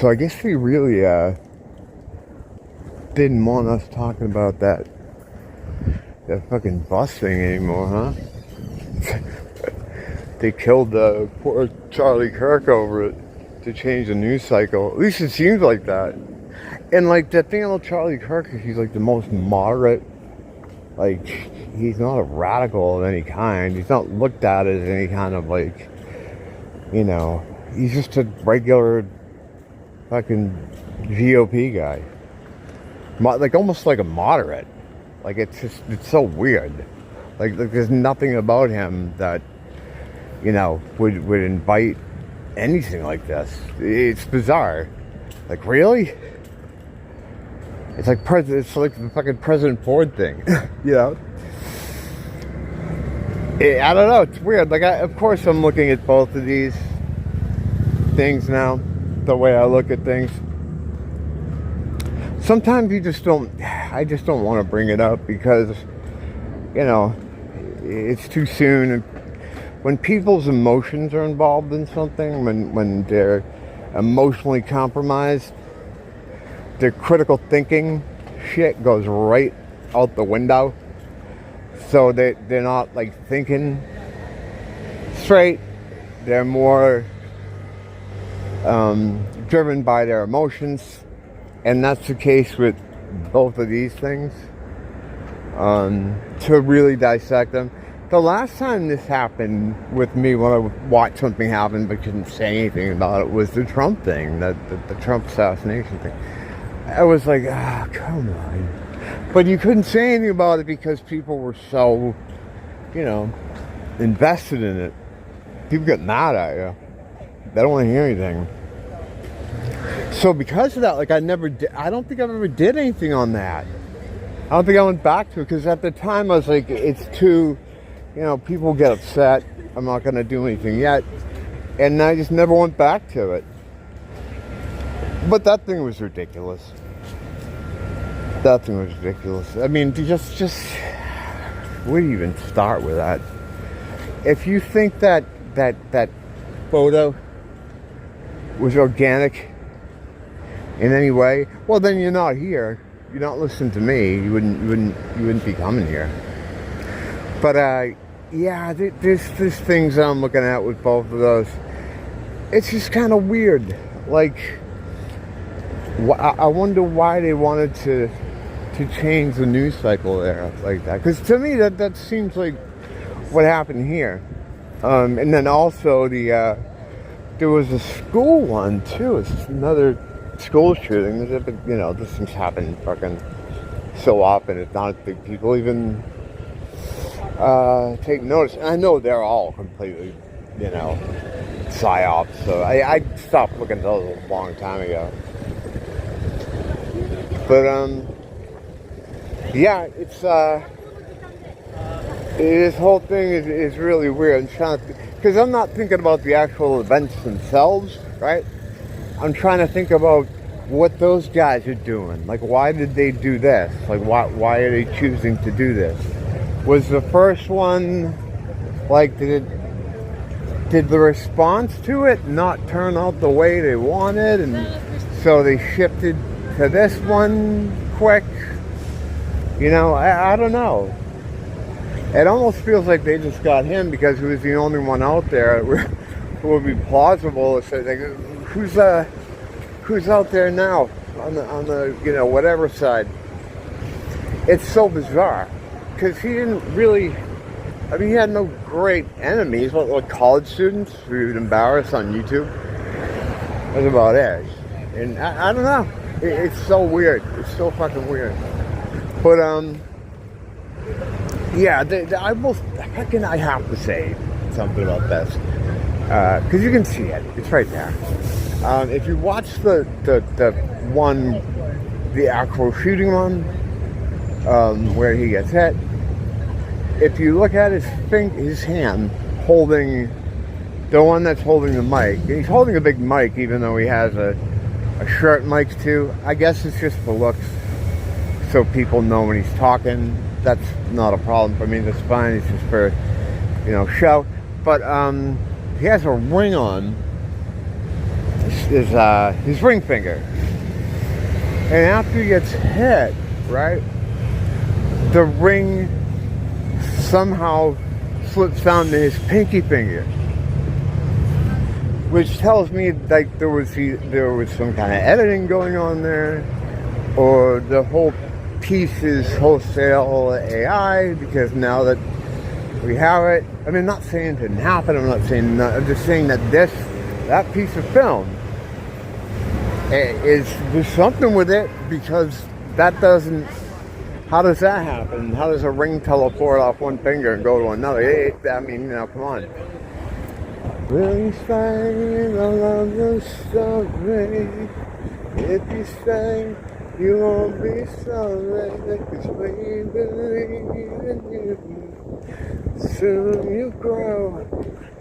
So I guess they really didn't want us talking about that fucking bus thing anymore, huh? They killed poor Charlie Kirk over it to change the news cycle. At least it seems like that. And like that thing about Charlie Kirk, he's like the most moderate. Like, he's not a radical of any kind. He's not looked at as any kind of like, you know, he's just a regular fucking GOP guy. Like almost like a moderate. Like it's so weird. Like there's nothing about him that, you know, would invite anything like this. It's bizarre. Like, really? It's like the fucking President Ford thing. You know? I don't know, it's weird. Like, of course I'm looking at both of these things now, the way I look at things. Sometimes I just don't want to bring it up because, you know, it's too soon. And when people's emotions are involved in something, when they're emotionally compromised, their critical thinking shit goes right out the window. So they're not like thinking straight. They're more driven by their emotions. And that's the case with both of these things. To really dissect them. The last time this happened with me, when I watched something happen but couldn't say anything about it, was the Trump thing, the Trump assassination thing. I was like, come on. But you couldn't say anything about it because people were so, you know, invested in it. People get mad at you. They don't want to hear anything. So because of that, like I don't think I've ever did anything on that. I don't think I went back to it because at the time I was like, it's too, you know, people get upset. I'm not going to do anything yet. And I just never went back to it. But that thing was ridiculous. That thing was ridiculous. I mean, just where do you even start with that? If you think that photo was organic in any way, well then you're not here. You're not listening to me. You wouldn't be coming here. But yeah, there's things I'm looking at with both of those. It's just kind of weird. Like, I wonder why they wanted to change the news cycle there like that. Because to me, that seems like what happened here. And then also there was a school one too. It's another school shooting. You know, this thing's happened fucking so often. It's not as big. People even take notice. And I know they're all completely, you know, psyops. So I stopped looking at those a long time ago. But yeah, it's this whole thing is really weird. Because I'm not thinking about the actual events themselves, right? I'm trying to think about what those guys are doing. Like, why did they do this? Like, why are they choosing to do this? Was the first one, like, did the response to it not turn out the way they wanted? And so they shifted to this one quick? You know, I don't know. It almost feels like they just got him because he was the only one out there who would be plausible. So like, who's out there now on the you know, whatever side? It's so bizarre because he didn't really. I mean, he had no great enemies. Like college students who he would embarrass on YouTube. That's about it. And I don't know. It's so weird. It's so fucking weird. But yeah, I have to say something about this because you can see it. It's right there. If you watch the actual shooting one, where he gets hit, if you look at his hand holding the one that's holding the mic, and he's holding a big mic, even though he has a shirt mic too. I guess it's just for looks, so people know when he's talking. That's not a problem for me. That's fine. It's just for, you know, show. But he has a ring on. his ring finger. And after he gets hit, right, the ring somehow slips down to his pinky finger, which tells me like there was some kind of editing going on there, or the whole piece is wholesale AI, because now that we have it, I mean, I'm not saying it didn't happen, I'm just saying that that piece of film there's something with it, because that doesn't, how does that happen? How does a ring teleport off one finger and go to another? I mean, come on. Will you stay? I love the story. If you stay, you won't be sorry. Because we believe in you. Soon you grow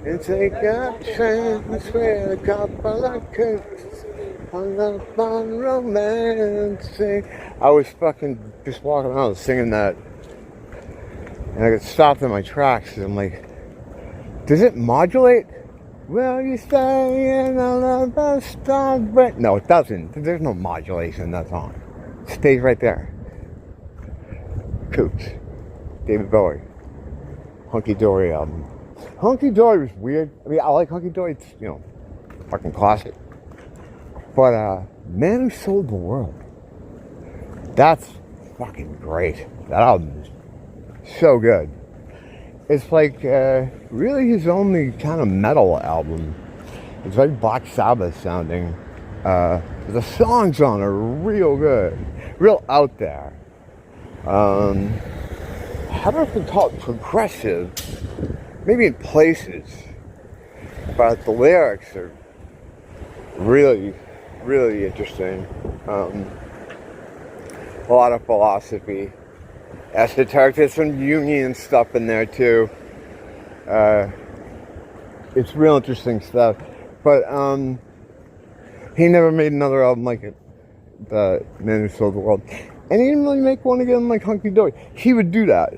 and take a chance with a couple of kids. Hung up on romancing. I was fucking just walking around singing that, and I got stopped in my tracks, and I'm like, does it modulate? Will you stay in a love storm? No, it doesn't. There's no modulation in that song. It stays right there. Coots. David Bowie. Hunky Dory album. Hunky Dory was weird. I mean, I like Hunky Dory. It's, fucking classic. But, Man Who Sold the World. That's fucking great. That album is so good. It's like really his only kind of metal album. It's very Black Sabbath sounding. The songs on are real good, real out there. I don't know if we call it progressive, maybe in places, but the lyrics are really, really interesting. A lot of philosophy. Esoteric, there's some Jungian stuff in there too. It's real interesting stuff. But he never made another album like it, The Man Who Sold the World. And he didn't really make one again like Hunky Dory. He would do that.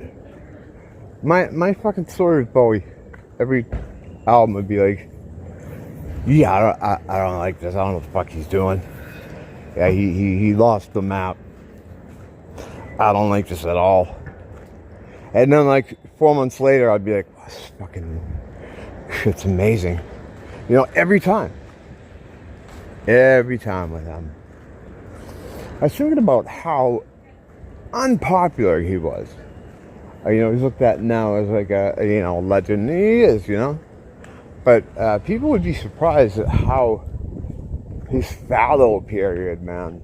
My fucking story with Bowie, every album would be like, yeah, I don't like this. I don't know what the fuck he's doing. Yeah, he lost the map. I don't like this at all. And then like 4 months later, I'd be like, oh, this fucking shit's amazing. Every time. Every time with him. I was thinking about how unpopular he was. He's looked at now as like a legend. He is, But people would be surprised at how his fallow period, man.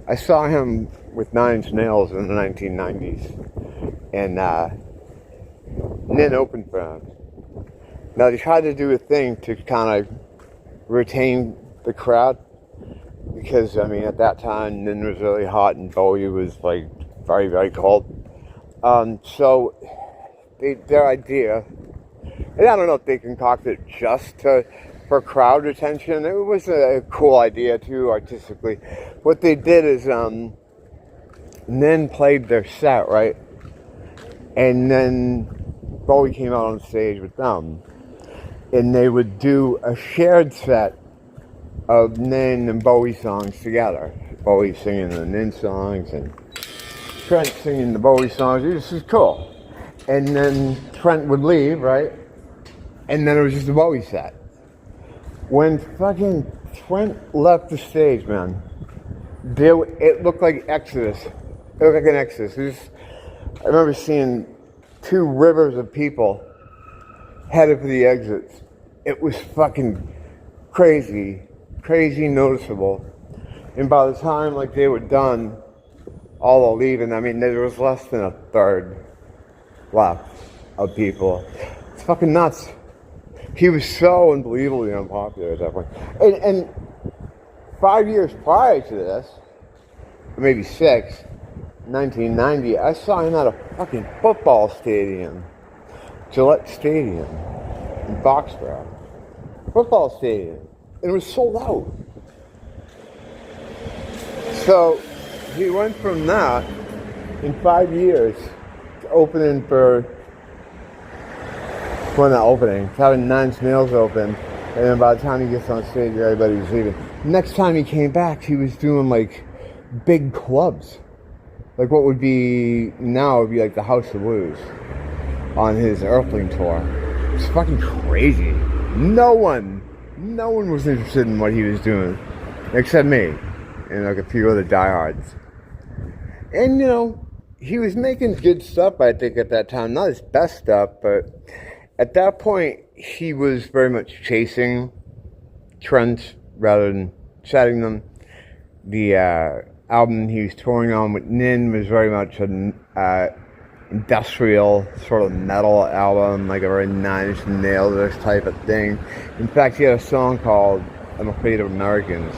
I saw him with 9 Inch Nails in the 1990s, and Nin opened for him. Now they tried to do a thing to kind of retain the crowd, because at that time Nin was really hot and Bowie was like very, very cold. So their idea, and I don't know if they concocted it just for crowd retention. It was a cool idea too, artistically. What they did is Nin played their set, right? And then Bowie came out on stage with them. And they would do a shared set of Nin and Bowie songs together. Bowie singing the Nin songs and Trent singing the Bowie songs. This is cool. And then Trent would leave, right? And then it was just a Bowie set. When fucking Trent left the stage, man, it looked like Exodus. It looked like an Exodus. I remember seeing 2 rivers of people headed for the exits. It was fucking crazy noticeable. And by the time they were done, all leaving, there was less than a third left of people. It's fucking nuts. He was so unbelievably unpopular at that point. And 5 years prior to this, or maybe 6, 1990, I saw him at a fucking football stadium, Gillette Stadium in Foxborough. Football stadium. And it was sold out. So he went from that in 5 years to opening for, well, not opening, having 9 Snails open, and then by the time he gets on stage, everybody's leaving. Next time he came back, he was doing like big clubs. Like what would be now would be like the House of Blues on his Earthling tour. It's fucking crazy. No one was interested in what he was doing, except me and like a few other diehards. And you know, he was making good stuff, I think, at that time. Not his best stuff, but at that point, he was very much chasing trends rather than setting them. The album he was touring on with Nin was very much an industrial sort of metal album, like a very Nine Inch Nails type of thing. In fact, he had a song called I'm Afraid of Americans,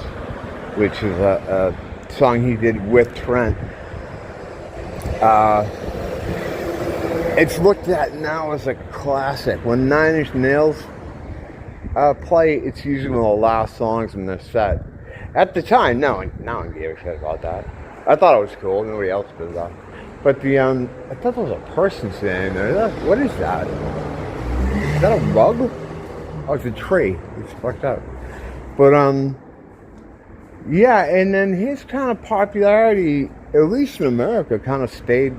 which is a song he did with Trent. It's looked at now as a classic. When Nine Inch Nails play, it's usually one of the last songs in their set. At the time, no one gave a shit about that. I thought it was cool. Nobody else did that. But I thought there was a person sitting there. What is that? Is that a rug? Oh, it's a tree. It's fucked up. But yeah. And then his kind of popularity, at least in America, kind of stayed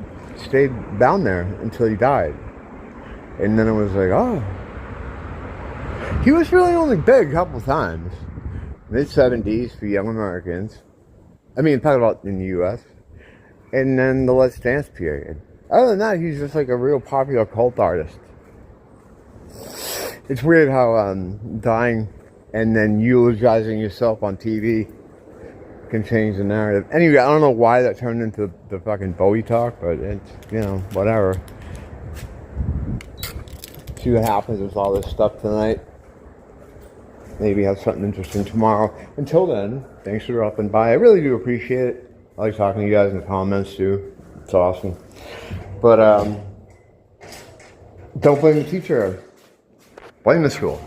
down there until he died. And then it was like, oh, he was really only big a couple times. Mid-70s for young Americans. I mean, talking about in the U.S. And then the Let's Dance period. Other than that, he's just like a real popular cult artist. It's weird how dying and then eulogizing yourself on TV can change the narrative. Anyway, I don't know why that turned into the fucking Bowie talk, but it's, you know, whatever. See what happens with all this stuff tonight. Maybe have something interesting tomorrow. Until then, thanks for dropping by. I really do appreciate it. I like talking to you guys in the comments too. It's awesome. But don't blame the teacher. Blame the school.